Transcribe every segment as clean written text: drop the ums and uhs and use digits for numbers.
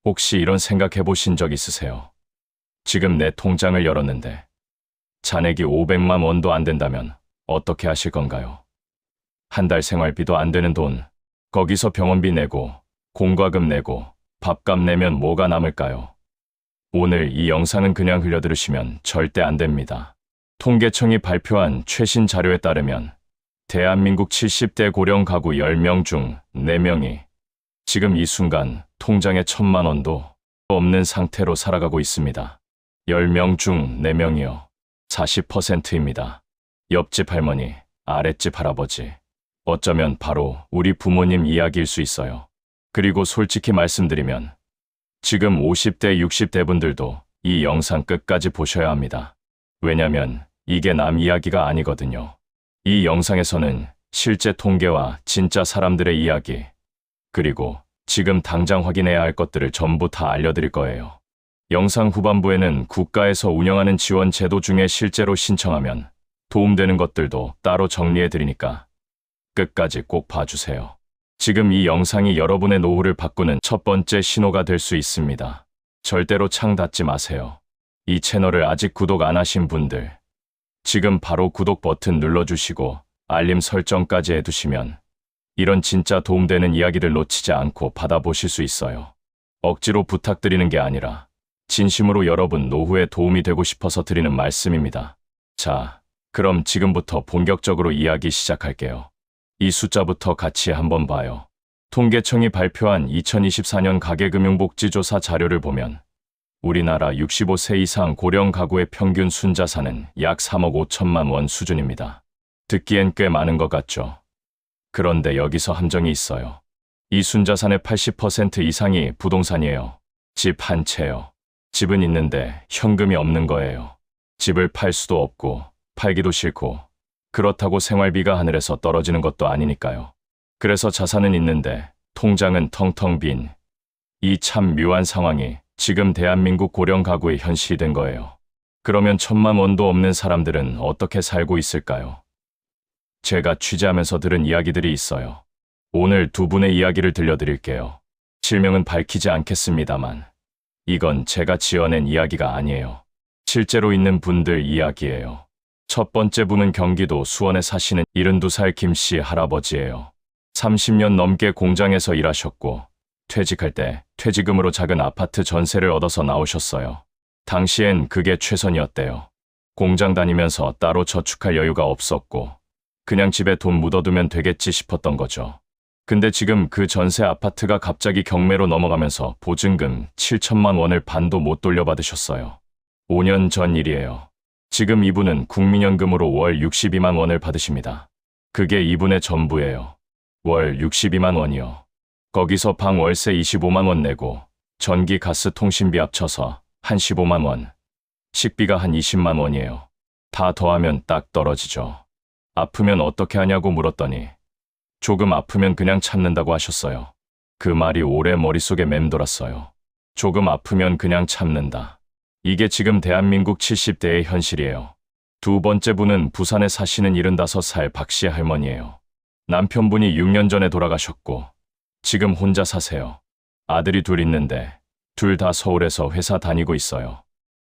혹시 이런 생각해 보신 적 있으세요? 지금 내 통장을 열었는데 잔액이 500만 원도 안 된다면 어떻게 하실 건가요? 한 달 생활비도 안 되는 돈, 거기서 병원비 내고 공과금 내고 밥값 내면 뭐가 남을까요? 오늘 이 영상은 그냥 흘려들으시면 절대 안 됩니다. 통계청이 발표한 최신 자료에 따르면 대한민국 70대 고령 가구 10명 중 4명이 지금 이 순간 통장에 1,000만 원도 없는 상태로 살아가고 있습니다. 10명 중 4명이요. 40%입니다. 옆집 할머니, 아랫집 할아버지. 어쩌면 바로 우리 부모님 이야기일 수 있어요. 그리고 솔직히 말씀드리면 지금 50대, 60대 분들도 이 영상 끝까지 보셔야 합니다. 왜냐면 이게 남 이야기가 아니거든요. 이 영상에서는 실제 통계와 진짜 사람들의 이야기, 그리고 지금 당장 확인해야 할 것들을 전부 다 알려드릴 거예요. 영상 후반부에는 국가에서 운영하는 지원 제도 중에 실제로 신청하면 도움되는 것들도 따로 정리해드리니까 끝까지 꼭 봐주세요. 지금 이 영상이 여러분의 노후를 바꾸는 첫 번째 신호가 될 수 있습니다. 절대로 창 닫지 마세요. 이 채널을 아직 구독 안 하신 분들, 지금 바로 구독 버튼 눌러주시고 알림 설정까지 해두시면 이런 진짜 도움되는 이야기를 놓치지 않고 받아보실 수 있어요. 억지로 부탁드리는 게 아니라 진심으로 여러분 노후에 도움이 되고 싶어서 드리는 말씀입니다. 자, 그럼 지금부터 본격적으로 이야기 시작할게요. 이 숫자부터 같이 한번 봐요. 통계청이 발표한 2024년 가계금융복지조사 자료를 보면 우리나라 65세 이상 고령 가구의 평균 순자산은 약 3억 5천만 원 수준입니다. 듣기엔 꽤 많은 것 같죠? 그런데 여기서 함정이 있어요. 이 순자산의 80% 이상이 부동산이에요. 집 한 채요. 집은 있는데 현금이 없는 거예요. 집을 팔 수도 없고 팔기도 싫고 그렇다고 생활비가 하늘에서 떨어지는 것도 아니니까요. 그래서 자산은 있는데 통장은 텅텅 빈, 이 참 묘한 상황이 지금 대한민국 고령 가구의 현실이 된 거예요. 그러면 1,000만 원도 없는 사람들은 어떻게 살고 있을까요? 제가 취재하면서 들은 이야기들이 있어요. 오늘 두 분의 이야기를 들려드릴게요. 실명은 밝히지 않겠습니다만 이건 제가 지어낸 이야기가 아니에요. 실제로 있는 분들 이야기예요. 첫 번째 분은 경기도 수원에 사시는 72살 김씨 할아버지예요. 30년 넘게 공장에서 일하셨고 퇴직할 때 퇴직금으로 작은 아파트 전세를 얻어서 나오셨어요. 당시엔 그게 최선이었대요. 공장 다니면서 따로 저축할 여유가 없었고 그냥 집에 돈 묻어두면 되겠지 싶었던 거죠. 근데 지금 그 전세 아파트가 갑자기 경매로 넘어가면서 보증금 7천만 원을 반도 못 돌려받으셨어요. 5년 전 일이에요. 지금 이분은 국민연금으로 월 62만 원을 받으십니다. 그게 이분의 전부예요. 월 62만 원이요. 거기서 방 월세 25만 원 내고 전기 가스 통신비 합쳐서 한 15만 원, 식비가 한 20만 원이에요. 다 더하면 딱 떨어지죠. 아프면 어떻게 하냐고 물었더니 조금 아프면 그냥 참는다고 하셨어요. 그 말이 오래 머릿속에 맴돌았어요. 조금 아프면 그냥 참는다. 이게 지금 대한민국 70대의 현실이에요. 두 번째 분은 부산에 사시는 75살 박씨 할머니예요. 남편분이 6년 전에 돌아가셨고 지금 혼자 사세요. 아들이 둘 있는데 둘 다 서울에서 회사 다니고 있어요.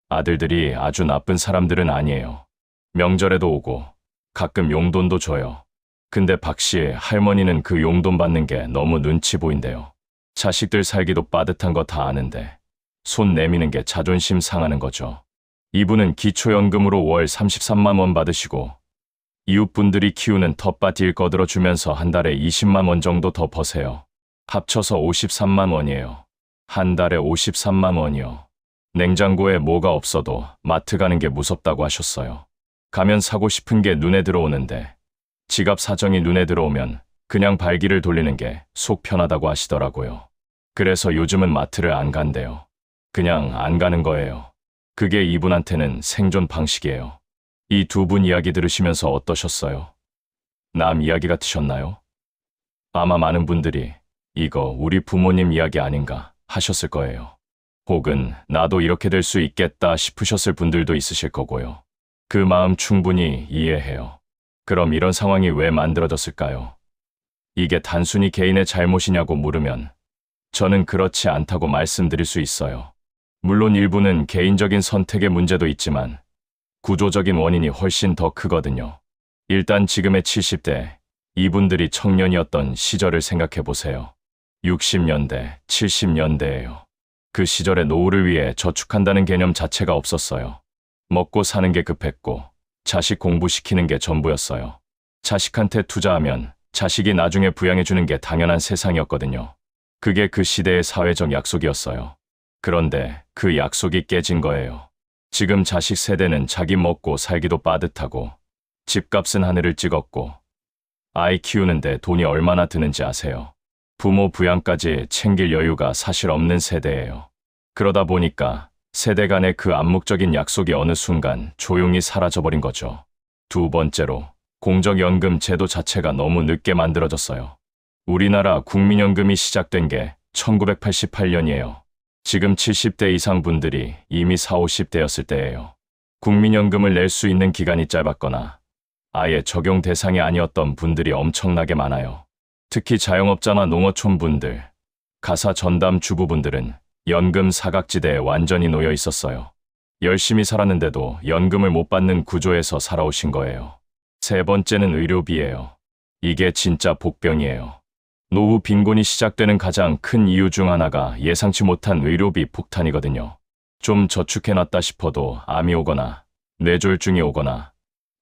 아들들이 아주 나쁜 사람들은 아니에요. 명절에도 오고 가끔 용돈도 줘요. 근데 박씨 할머니는 그 용돈 받는 게 너무 눈치 보인대요. 자식들 살기도 빠듯한 거 다 아는데 손 내미는 게 자존심 상하는 거죠. 이분은 기초연금으로 월 33만 원 받으시고 이웃분들이 키우는 텃밭 일 거들어 주면서 한 달에 20만 원 정도 더 버세요. 합쳐서 53만 원이에요. 한 달에 53만 원이요. 냉장고에 뭐가 없어도 마트 가는 게 무섭다고 하셨어요. 가면 사고 싶은 게 눈에 들어오는데 지갑 사정이 눈에 들어오면 그냥 발길을 돌리는 게 속 편하다고 하시더라고요. 그래서 요즘은 마트를 안 간대요. 그냥 안 가는 거예요. 그게 이분한테는 생존 방식이에요. 이 두 분 이야기 들으시면서 어떠셨어요? 남 이야기 같으셨나요? 아마 많은 분들이 이거 우리 부모님 이야기 아닌가 하셨을 거예요. 혹은 나도 이렇게 될 수 있겠다 싶으셨을 분들도 있으실 거고요. 그 마음 충분히 이해해요. 그럼 이런 상황이 왜 만들어졌을까요? 이게 단순히 개인의 잘못이냐고 물으면 저는 그렇지 않다고 말씀드릴 수 있어요. 물론 일부는 개인적인 선택의 문제도 있지만 구조적인 원인이 훨씬 더 크거든요. 일단 지금의 70대, 이분들이 청년이었던 시절을 생각해 보세요. 60년대, 70년대예요. 그 시절에 노후를 위해 저축한다는 개념 자체가 없었어요. 먹고 사는 게 급했고 자식 공부시키는 게 전부였어요. 자식한테 투자하면 자식이 나중에 부양해 주는 게 당연한 세상이었거든요. 그게 그 시대의 사회적 약속이었어요. 그런데 그 약속이 깨진 거예요. 지금 자식 세대는 자기 먹고 살기도 빠듯하고 집값은 하늘을 찍었고 아이 키우는데 돈이 얼마나 드는지 아세요? 부모 부양까지 챙길 여유가 사실 없는 세대예요. 그러다 보니까 세대 간의 그 암묵적인 약속이 어느 순간 조용히 사라져버린 거죠. 두 번째로 공적연금 제도 자체가 너무 늦게 만들어졌어요. 우리나라 국민연금이 시작된 게 1988년이에요. 지금 70대 이상 분들이 이미 40, 50대였을 때예요. 국민연금을 낼 수 있는 기간이 짧았거나 아예 적용 대상이 아니었던 분들이 엄청나게 많아요. 특히 자영업자나 농어촌 분들, 가사 전담 주부분들은 연금 사각지대에 완전히 놓여 있었어요. 열심히 살았는데도 연금을 못 받는 구조에서 살아오신 거예요. 세 번째는 의료비예요. 이게 진짜 복병이에요. 노후 빈곤이 시작되는 가장 큰 이유 중 하나가 예상치 못한 의료비 폭탄이거든요. 좀 저축해놨다 싶어도 암이 오거나 뇌졸중이 오거나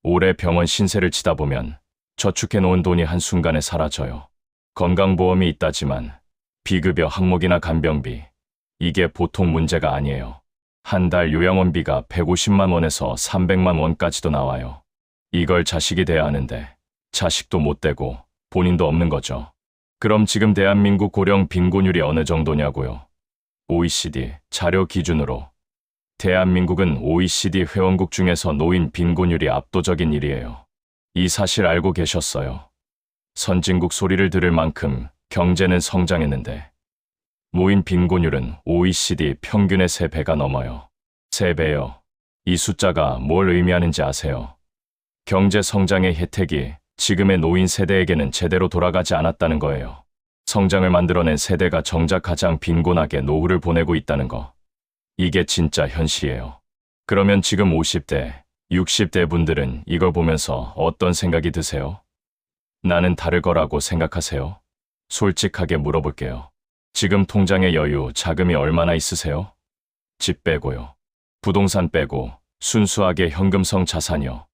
오래 병원 신세를 치다 보면 저축해놓은 돈이 한순간에 사라져요. 건강보험이 있다지만 비급여 항목이나 간병비, 이게 보통 문제가 아니에요. 한 달 요양원비가 150만 원에서 300만 원까지도 나와요. 이걸 자식이 돼야 하는데 자식도 못 되고 본인도 없는 거죠. 그럼 지금 대한민국 고령 빈곤율이 어느 정도냐고요? OECD 자료 기준으로 대한민국은 OECD 회원국 중에서 노인 빈곤율이 압도적인 일이에요. 이 사실 알고 계셨어요? 선진국 소리를 들을 만큼 경제는 성장했는데 노인 빈곤율은 OECD 평균의 3배가 넘어요. 3배요. 이 숫자가 뭘 의미하는지 아세요? 경제 성장의 혜택이 지금의 노인 세대에게는 제대로 돌아가지 않았다는 거예요. 성장을 만들어낸 세대가 정작 가장 빈곤하게 노후를 보내고 있다는 거. 이게 진짜 현실이에요. 그러면 지금 50대, 60대 분들은 이걸 보면서 어떤 생각이 드세요? 나는 다를 거라고 생각하세요? 솔직하게 물어볼게요. 지금 통장에 여유, 자금이 얼마나 있으세요? 집 빼고요. 부동산 빼고 순수하게 현금성 자산이요.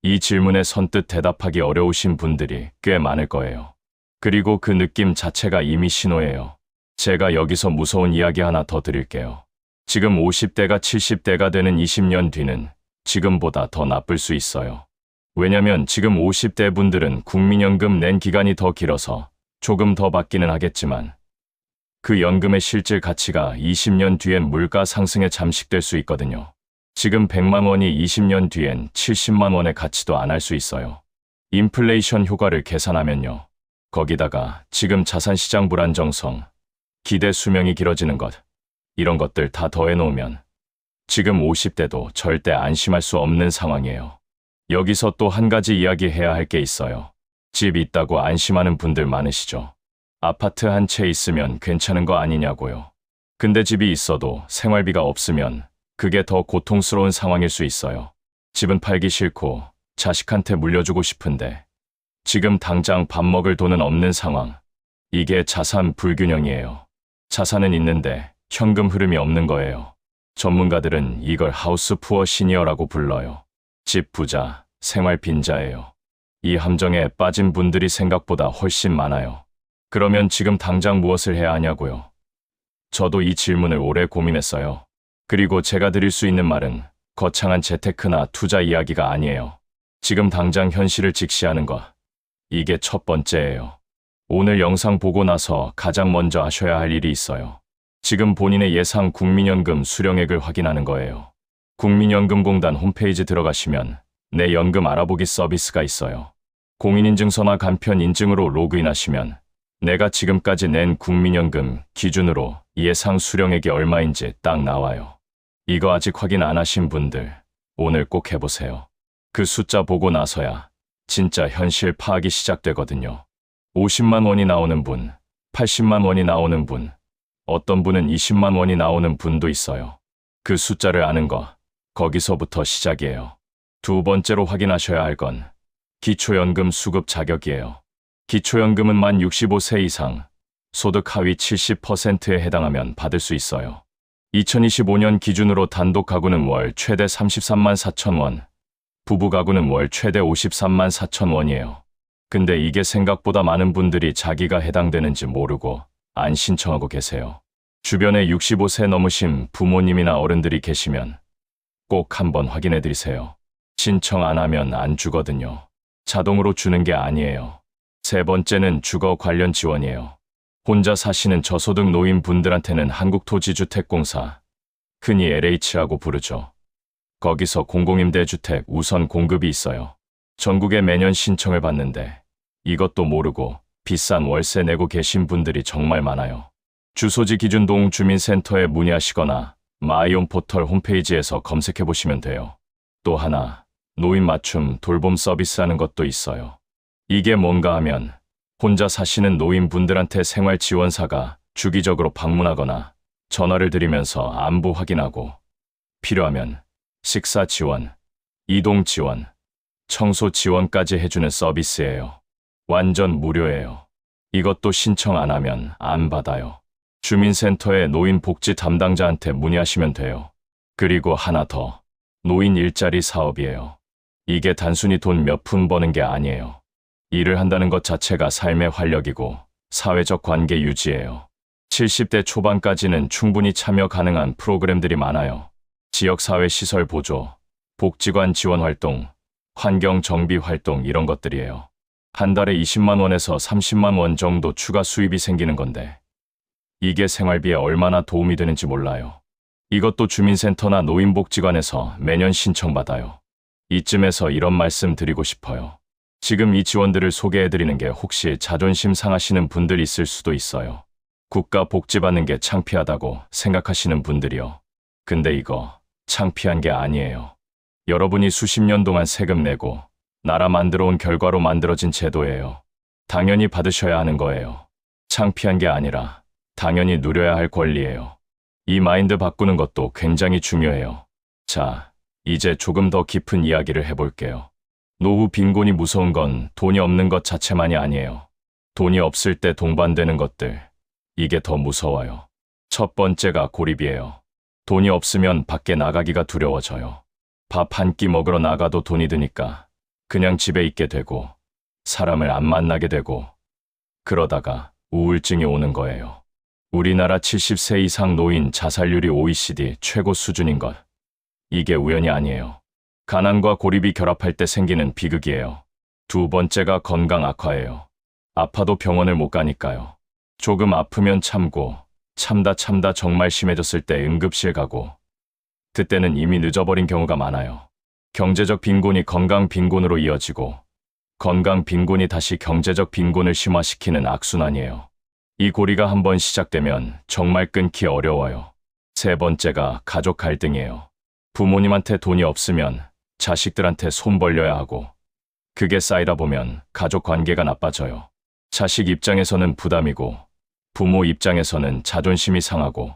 이 질문에 선뜻 대답하기 어려우신 분들이 꽤 많을 거예요. 그리고 그 느낌 자체가 이미 신호예요. 제가 여기서 무서운 이야기 하나 더 드릴게요. 지금 50대가 70대가 되는 20년 뒤는 지금보다 더 나쁠 수 있어요. 왜냐면 지금 50대 분들은 국민연금 낸 기간이 더 길어서 조금 더 받기는 하겠지만 그 연금의 실질 가치가 20년 뒤엔 물가 상승에 잠식될 수 있거든요. 지금 100만 원이 20년 뒤엔 70만 원의 가치도 안 할 수 있어요. 인플레이션 효과를 계산하면요. 거기다가 지금 자산시장 불안정성, 기대 수명이 길어지는 것, 이런 것들 다 더해놓으면 지금 50대도 절대 안심할 수 없는 상황이에요. 여기서 또 한 가지 이야기해야 할 게 있어요. 집 있다고 안심하는 분들 많으시죠? 아파트 한 채 있으면 괜찮은 거 아니냐고요. 근데 집이 있어도 생활비가 없으면 그게 더 고통스러운 상황일 수 있어요. 집은 팔기 싫고 자식한테 물려주고 싶은데 지금 당장 밥 먹을 돈은 없는 상황. 이게 자산 불균형이에요. 자산은 있는데 현금 흐름이 없는 거예요. 전문가들은 이걸 하우스 푸어 시니어라고 불러요. 집 부자, 생활 빈자예요. 이 함정에 빠진 분들이 생각보다 훨씬 많아요. 그러면 지금 당장 무엇을 해야 하냐고요? 저도 이 질문을 오래 고민했어요. 그리고 제가 드릴 수 있는 말은 거창한 재테크나 투자 이야기가 아니에요. 지금 당장 현실을 직시하는 것. 이게 첫 번째예요. 오늘 영상 보고 나서 가장 먼저 하셔야 할 일이 있어요. 지금 본인의 예상 국민연금 수령액을 확인하는 거예요. 국민연금공단 홈페이지 들어가시면 내 연금 알아보기 서비스가 있어요. 공인인증서나 간편 인증으로 로그인하시면 내가 지금까지 낸 국민연금 기준으로 예상 수령액이 얼마인지 딱 나와요. 이거 아직 확인 안 하신 분들 오늘 꼭 해보세요. 그 숫자 보고 나서야 진짜 현실 파악이 시작되거든요. 50만 원이 나오는 분, 80만 원이 나오는 분, 어떤 분은 20만 원이 나오는 분도 있어요. 그 숫자를 아는 거, 거기서부터 시작이에요. 두 번째로 확인하셔야 할 건 기초연금 수급 자격이에요. 기초연금은 만 65세 이상, 소득 하위 70%에 해당하면 받을 수 있어요. 2025년 기준으로 단독 가구는 월 최대 33만 4천 원, 부부 가구는 월 최대 53만 4천 원이에요. 근데 이게 생각보다 많은 분들이 자기가 해당되는지 모르고 안 신청하고 계세요. 주변에 65세 넘으신 부모님이나 어른들이 계시면 꼭 한번 확인해 드리세요. 신청 안 하면 안 주거든요. 자동으로 주는 게 아니에요. 세 번째는 주거 관련 지원이에요. 혼자 사시는 저소득 노인분들한테는 한국토지주택공사, 흔히 LH라고 부르죠. 거기서 공공임대주택 우선 공급이 있어요. 전국에 매년 신청을 받는데 이것도 모르고 비싼 월세 내고 계신 분들이 정말 많아요. 주소지 기준 동주민센터에 문의하시거나 마이온 포털 홈페이지에서 검색해 보시면 돼요. 또 하나, 노인 맞춤 돌봄 서비스하는 것도 있어요. 이게 뭔가 하면 혼자 사시는 노인분들한테 생활지원사가 주기적으로 방문하거나 전화를 드리면서 안부 확인하고 필요하면 식사 지원, 이동 지원, 청소 지원까지 해주는 서비스예요. 완전 무료예요. 이것도 신청 안 하면 안 받아요. 주민센터의 노인복지 담당자한테 문의하시면 돼요. 그리고 하나 더, 노인 일자리 사업이에요. 이게 단순히 돈 몇 푼 버는 게 아니에요. 일을 한다는 것 자체가 삶의 활력이고 사회적 관계 유지예요. 70대 초반까지는 충분히 참여 가능한 프로그램들이 많아요. 지역사회 시설 보조, 복지관 지원 활동, 환경 정비 활동 이런 것들이에요. 한 달에 20만 원에서 30만 원 정도 추가 수입이 생기는 건데 이게 생활비에 얼마나 도움이 되는지 몰라요. 이것도 주민센터나 노인복지관에서 매년 신청받아요. 이쯤에서 이런 말씀 드리고 싶어요. 지금 이 지원들을 소개해드리는 게 혹시 자존심 상하시는 분들 있을 수도 있어요. 국가 복지 받는 게 창피하다고 생각하시는 분들이요. 근데 이거 창피한 게 아니에요. 여러분이 수십 년 동안 세금 내고 나라 만들어 온 결과로 만들어진 제도예요. 당연히 받으셔야 하는 거예요. 창피한 게 아니라 당연히 누려야 할 권리예요. 이 마인드 바꾸는 것도 굉장히 중요해요. 자, 이제 조금 더 깊은 이야기를 해볼게요. 노후 빈곤이 무서운 건 돈이 없는 것 자체만이 아니에요. 돈이 없을 때 동반되는 것들, 이게 더 무서워요. 첫 번째가 고립이에요. 돈이 없으면 밖에 나가기가 두려워져요. 밥 한 끼 먹으러 나가도 돈이 드니까 그냥 집에 있게 되고 사람을 안 만나게 되고 그러다가 우울증이 오는 거예요. 우리나라 70세 이상 노인 자살률이 OECD 최고 수준인 것. 이게 우연이 아니에요. 가난과 고립이 결합할 때 생기는 비극이에요. 두 번째가 건강 악화예요. 아파도 병원을 못 가니까요. 조금 아프면 참고 참다 정말 심해졌을 때 응급실 가고 그때는 이미 늦어버린 경우가 많아요. 경제적 빈곤이 건강 빈곤으로 이어지고 건강 빈곤이 다시 경제적 빈곤을 심화시키는 악순환이에요. 이 고리가 한번 시작되면 정말 끊기 어려워요. 세 번째가 가족 갈등이에요. 부모님한테 돈이 없으면 자식들한테 손 벌려야 하고 그게 쌓이다 보면 가족 관계가 나빠져요. 자식 입장에서는 부담이고 부모 입장에서는 자존심이 상하고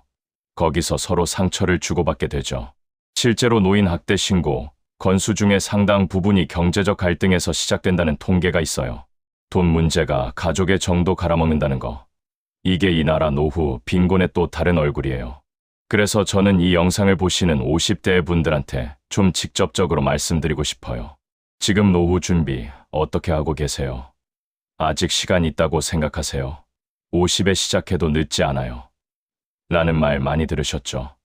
거기서 서로 상처를 주고받게 되죠. 실제로 노인 학대 신고 건수 중에 상당 부분이 경제적 갈등에서 시작된다는 통계가 있어요. 돈 문제가 가족의 정도 갈아먹는다는 거. 이게 이 나라 노후 빈곤의 또 다른 얼굴이에요. 그래서 저는 이 영상을 보시는 50대 분들한테 좀 직접적으로 말씀드리고 싶어요. 지금 노후 준비 어떻게 하고 계세요? 아직 시간 있다고 생각하세요? 50에 시작해도 늦지 않아요. 라는 말 많이 들으셨죠?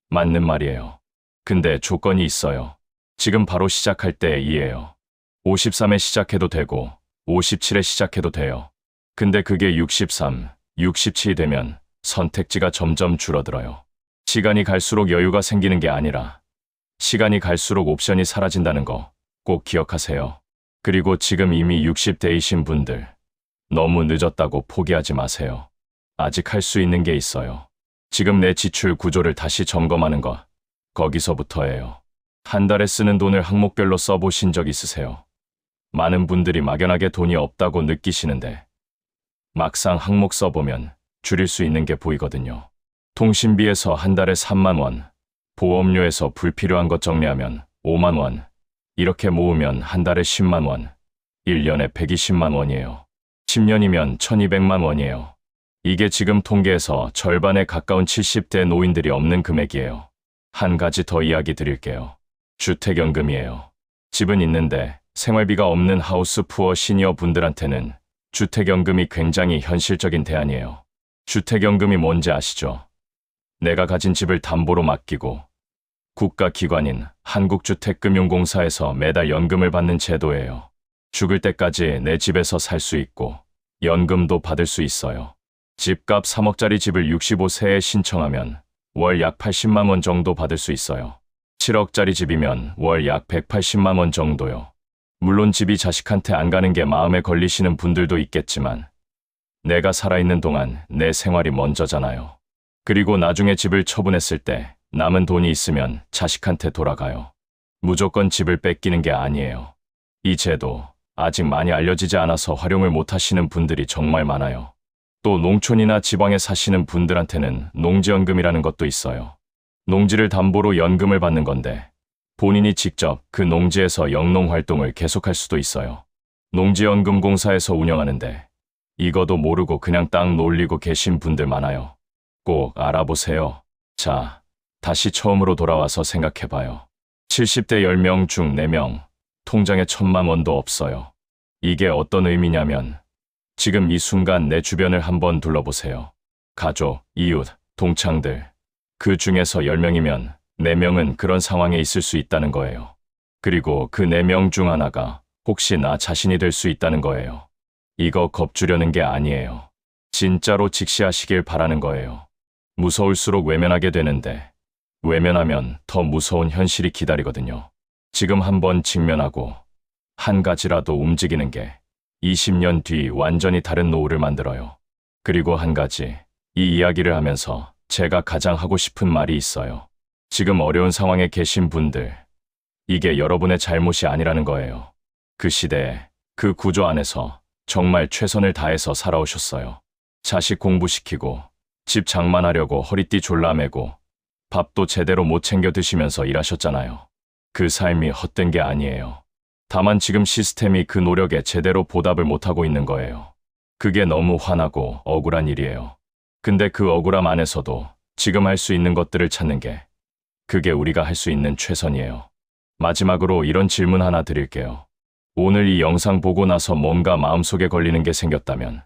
맞는 말이에요. 근데 조건이 있어요. 지금 바로 시작할 때이에요. 53에 시작해도 되고 57에 시작해도 돼요. 근데 그게 63, 67이 되면 선택지가 점점 줄어들어요. 시간이 갈수록 여유가 생기는 게 아니라 시간이 갈수록 옵션이 사라진다는 거 꼭 기억하세요. 그리고 지금 이미 60대이신 분들 너무 늦었다고 포기하지 마세요. 아직 할 수 있는 게 있어요. 지금 내 지출 구조를 다시 점검하는 것, 거기서부터예요. 한 달에 쓰는 돈을 항목별로 써보신 적 있으세요? 많은 분들이 막연하게 돈이 없다고 느끼시는데 막상 항목 써보면 줄일 수 있는 게 보이거든요. 통신비에서 한 달에 3만 원, 보험료에서 불필요한 것 정리하면 5만 원, 이렇게 모으면 한 달에 10만 원, 1년에 120만 원이에요. 10년이면 1200만 원이에요. 이게 지금 통계에서 절반에 가까운 70대 노인들이 없는 금액이에요. 한 가지 더 이야기 드릴게요. 주택연금이에요. 집은 있는데 생활비가 없는 하우스 푸어 시니어 분들한테는 주택연금이 굉장히 현실적인 대안이에요. 주택연금이 뭔지 아시죠? 내가 가진 집을 담보로 맡기고 국가기관인 한국주택금융공사에서 매달 연금을 받는 제도예요. 죽을 때까지 내 집에서 살 수 있고 연금도 받을 수 있어요. 집값 3억짜리 집을 65세에 신청하면 월 약 80만 원 정도 받을 수 있어요. 7억짜리 집이면 월 약 180만 원 정도요. 물론 집이 자식한테 안 가는 게 마음에 걸리시는 분들도 있겠지만 내가 살아있는 동안 내 생활이 먼저잖아요. 그리고 나중에 집을 처분했을 때 남은 돈이 있으면 자식한테 돌아가요. 무조건 집을 뺏기는 게 아니에요. 이 제도 아직 많이 알려지지 않아서 활용을 못 하시는 분들이 정말 많아요. 또 농촌이나 지방에 사시는 분들한테는 농지연금이라는 것도 있어요. 농지를 담보로 연금을 받는 건데 본인이 직접 그 농지에서 영농 활동을 계속할 수도 있어요. 농지연금공사에서 운영하는데 이거도 모르고 그냥 땅 놀리고 계신 분들 많아요. 꼭 알아보세요. 자, 다시 처음으로 돌아와서 생각해봐요. 70대 10명 중 4명, 통장에 1,000만 원도 없어요. 이게 어떤 의미냐면 지금 이 순간 내 주변을 한번 둘러보세요. 가족, 이웃, 동창들. 그 중에서 10명이면 4명은 그런 상황에 있을 수 있다는 거예요. 그리고 그 4명 중 하나가 혹시 나 자신이 될 수 있다는 거예요. 이거 겁주려는 게 아니에요. 진짜로 직시하시길 바라는 거예요. 무서울수록 외면하게 되는데 외면하면 더 무서운 현실이 기다리거든요. 지금 한번 직면하고 한 가지라도 움직이는 게 20년 뒤 완전히 다른 노후를 만들어요. 그리고 한 가지, 이 이야기를 하면서 제가 가장 하고 싶은 말이 있어요. 지금 어려운 상황에 계신 분들, 이게 여러분의 잘못이 아니라는 거예요. 그 시대에, 그 구조 안에서 정말 최선을 다해서 살아오셨어요. 자식 공부시키고, 집 장만하려고 허리띠 졸라매고, 밥도 제대로 못 챙겨 드시면서 일하셨잖아요. 그 삶이 헛된 게 아니에요. 다만 지금 시스템이 그 노력에 제대로 보답을 못하고 있는 거예요. 그게 너무 화나고 억울한 일이에요. 근데 그 억울함 안에서도 지금 할 수 있는 것들을 찾는 게 그게 우리가 할 수 있는 최선이에요. 마지막으로 이런 질문 하나 드릴게요. 오늘 이 영상 보고 나서 뭔가 마음속에 걸리는 게 생겼다면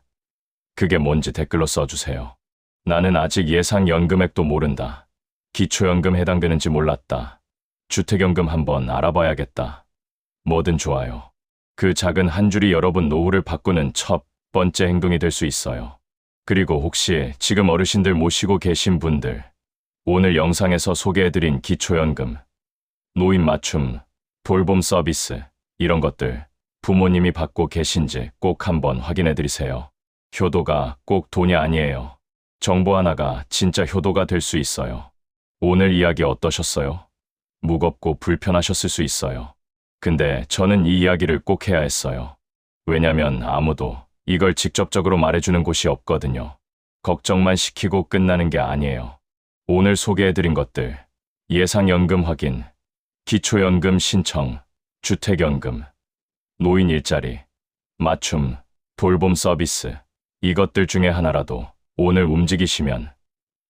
그게 뭔지 댓글로 써주세요. 나는 아직 예상 연금액도 모른다. 기초연금 해당되는지 몰랐다. 주택연금 한번 알아봐야겠다. 뭐든 좋아요. 그 작은 한 줄이 여러분 노후를 바꾸는 첫 번째 행동이 될 수 있어요. 그리고 혹시 지금 어르신들 모시고 계신 분들, 오늘 영상에서 소개해드린 기초연금, 노인 맞춤, 돌봄 서비스, 이런 것들 부모님이 받고 계신지 꼭 한번 확인해드리세요. 효도가 꼭 돈이 아니에요. 정보 하나가 진짜 효도가 될 수 있어요. 오늘 이야기 어떠셨어요? 무겁고 불편하셨을 수 있어요. 근데 저는 이 이야기를 꼭 해야 했어요. 왜냐면 아무도 이걸 직접적으로 말해주는 곳이 없거든요. 걱정만 시키고 끝나는 게 아니에요. 오늘 소개해드린 것들, 예상연금 확인, 기초연금 신청, 주택연금, 노인 일자리, 맞춤, 돌봄 서비스, 이것들 중에 하나라도 오늘 움직이시면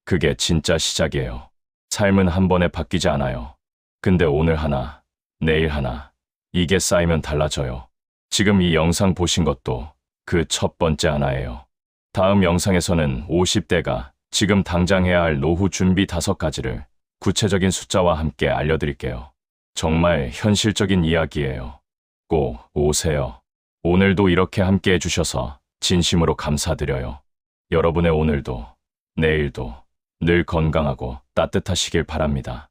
그게 진짜 시작이에요. 삶은 한 번에 바뀌지 않아요. 근데 오늘 하나, 내일 하나, 이게 쌓이면 달라져요. 지금 이 영상 보신 것도 그 첫 번째 하나예요. 다음 영상에서는 50대가 지금 당장 해야 할 노후 준비 5가지를 구체적인 숫자와 함께 알려드릴게요. 정말 현실적인 이야기예요. 꼭 오세요. 오늘도 이렇게 함께 해주셔서 진심으로 감사드려요. 여러분의 오늘도, 내일도 늘 건강하고 따뜻하시길 바랍니다.